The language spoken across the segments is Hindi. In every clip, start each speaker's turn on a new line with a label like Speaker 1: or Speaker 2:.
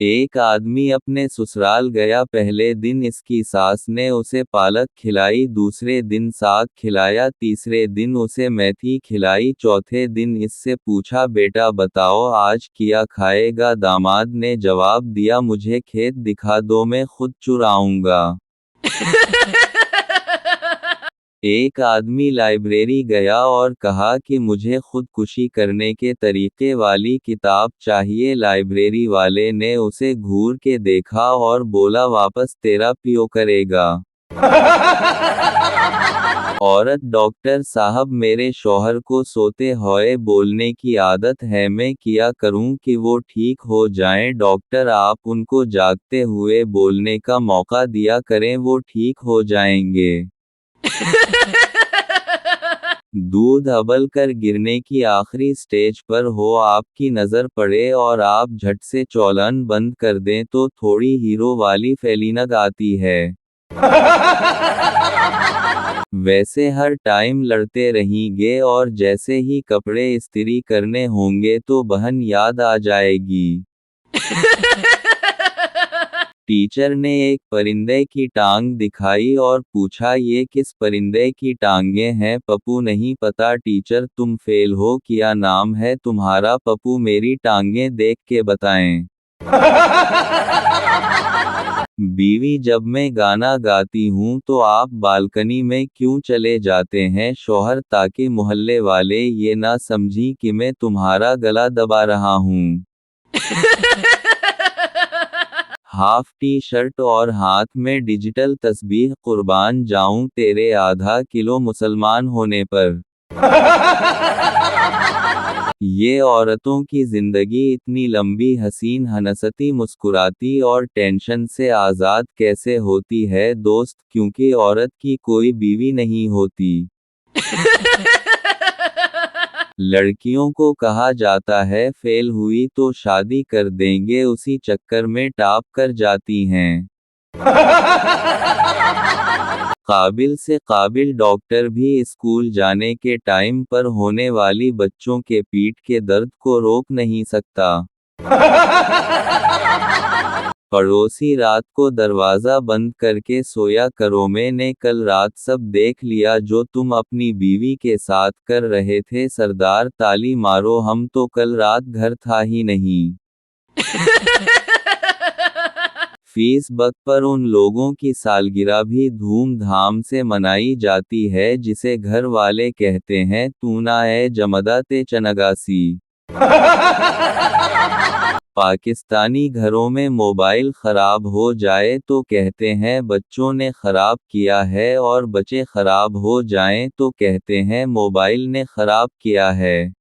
Speaker 1: एक आदमी अपने ससुराल गया। पहले दिन इसकी सास ने उसे पालक खिलाई, दूसरे दिन साग खिलाया, तीसरे दिन उसे मेथी खिलाई, चौथे दिन इससे पूछा बेटा बताओ आज क्या खाएगा। दामाद ने जवाब दिया मुझे खेत दिखा दो मैं खुद चुराऊंगा। एक आदमी लाइब्रेरी गया और कहा कि मुझे खुदकुशी करने के तरीके वाली किताब चाहिए। लाइब्रेरी वाले ने उसे घूर के देखा और बोला वापस तेरा पियो करेगा। औरत डॉक्टर साहब मेरे शौहर को सोते हुए बोलने की आदत है, मैं क्या करूं कि वो ठीक हो जाएं। डॉक्टर आप उनको जागते हुए बोलने का मौका दिया करें, वो ठीक हो जाएंगे। दूध उबल कर गिरने की आखिरी स्टेज पर हो, आपकी नज़र पड़े और आप झट से चौलन बंद कर दें तो थोड़ी हीरो वाली फीलिंग आती है। वैसे हर टाइम लड़ते रहेंगे और जैसे ही कपड़े इस्त्री करने होंगे तो बहन याद आ जाएगी। टीचर ने एक परिंदे की टांग दिखाई और पूछा ये किस परिंदे की टांगें हैं। पप्पू नहीं पता टीचर तुम फेल हो, क्या नाम है तुम्हारा। पप्पू मेरी टांगें देख के बताएं। बीवी जब मैं गाना गाती हूँ तो आप बालकनी में क्यों चले जाते हैं। शौहर ताकि मोहल्ले वाले ये ना समझी कि मैं तुम्हारा गला दबा रहा हूँ। हाफ टी शर्ट और हाथ में डिजिटल तस्बीह, कुर्बान जाऊं तेरे आधा किलो मुसलमान होने पर। ये औरतों की जिंदगी इतनी लंबी, हसीन, हनसती, मुस्कुराती और टेंशन से आज़ाद कैसे होती है दोस्त, क्योंकि औरत की कोई बीवी नहीं होती। लड़कियों को कहा जाता है फेल हुई तो शादी कर देंगे, उसी चक्कर में टॉप कर जाती हैं। काबिल से काबिल डॉक्टर भी स्कूल जाने के टाइम पर होने वाली बच्चों के पीठ के दर्द को रोक नहीं सकता। पड़ोसी रात को दरवाजा बंद करके सोया करो, मैंने कल रात सब देख लिया जो तुम अपनी बीवी के साथ कर रहे थे। सरदार ताली मारो, हम तो कल रात घर था ही नहीं। फेसबुक पर उन लोगों की सालगिरह भी धूमधाम से मनाई जाती है जिसे घर वाले कहते हैं तू ना ए जमदा ते चनगासी। पाकिस्तानी घरों में मोबाइल खराब हो जाए तो कहते हैं बच्चों ने खराब किया है और बच्चे खराब हो जाएं तो कहते हैं मोबाइल ने खराब किया है।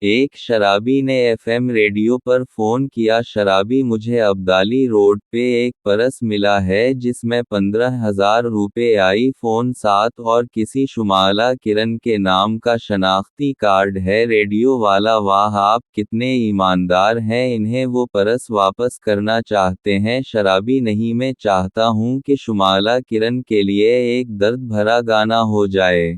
Speaker 1: एक शराबी ने एफएम रेडियो पर फोन किया, शराबी मुझे अब्दाली रोड पे एक परस मिला है जिसमें 15,000 रुपए, आईफोन 7 और किसी शुमाला किरण के नाम का शनाख्ती कार्ड है। रेडियो वाला वाह आप कितने ईमानदार हैं, इन्हें वो परस वापस करना चाहते हैं। शराबी नहीं, मैं चाहता हूँ कि शुमाला किरण के लिए एक दर्द भरा गाना हो जाए।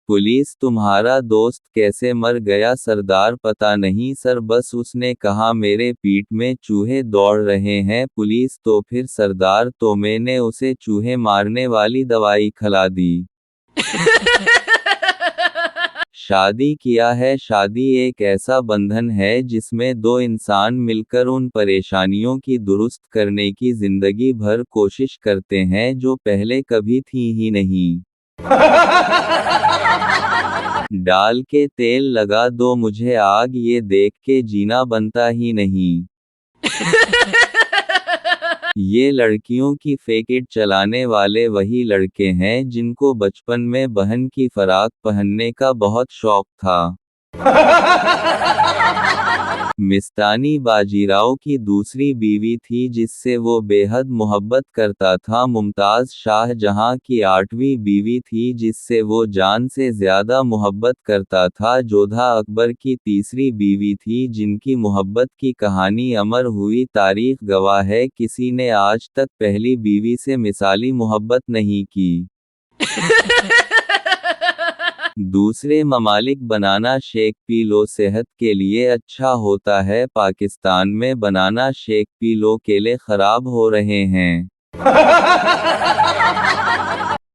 Speaker 1: पुलिस तुम्हारा दोस्त कैसे मर गया सरदार, पता नहीं सर, बस उसने कहा मेरे पीठ में चूहे दौड़ रहे हैं। पुलिस तो फिर सरदार, तो मैंने उसे चूहे मारने वाली दवाई खिला दी। शादी किया है, शादी एक ऐसा बंधन है जिसमें दो इंसान मिलकर उन परेशानियों की दुरुस्त करने की जिंदगी भर कोशिश करते हैं जो पहले कभी थी ही नहीं। डाल के तेल लगा दो मुझे आग, ये देख के जीना बनता ही नहीं। ये लड़कियों की फेक इट चलाने वाले वही लड़के हैं जिनको बचपन में बहन की फराक पहनने का बहुत शौक था। मिस्तानी बाजीराव की दूसरी बीवी थी जिससे वो बेहद मोहब्बत करता था। मुमताज शाहजहां की 8वीं बीवी थी जिससे वो जान से ज्यादा मोहब्बत करता था। जोधा अकबर की तीसरी बीवी थी जिनकी मोहब्बत की कहानी अमर हुई। तारीख गवाह है किसी ने आज तक पहली बीवी से मिसाली मोहब्बत नहीं की। दूसरे ममालिक बनाना शेक पी लो सेहत के लिए अच्छा होता है, पाकिस्तान में बनाना शेक पी लो केले खराब हो रहे हैं।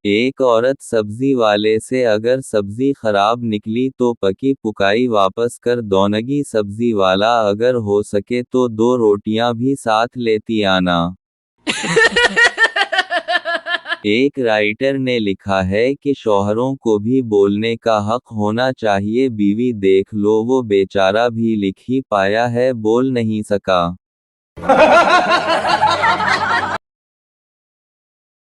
Speaker 1: एक औरत सब्जी वाले से अगर सब्जी खराब निकली तो पकी पुकाई वापस कर दोनगी सब्जी वाला अगर हो सके तो 2 रोटियां भी साथ लेती आना। एक राइटर ने लिखा है कि शौहरों को भी बोलने का हक होना चाहिए, बीवी देख लो वो बेचारा भी लिख ही पाया है बोल नहीं सका।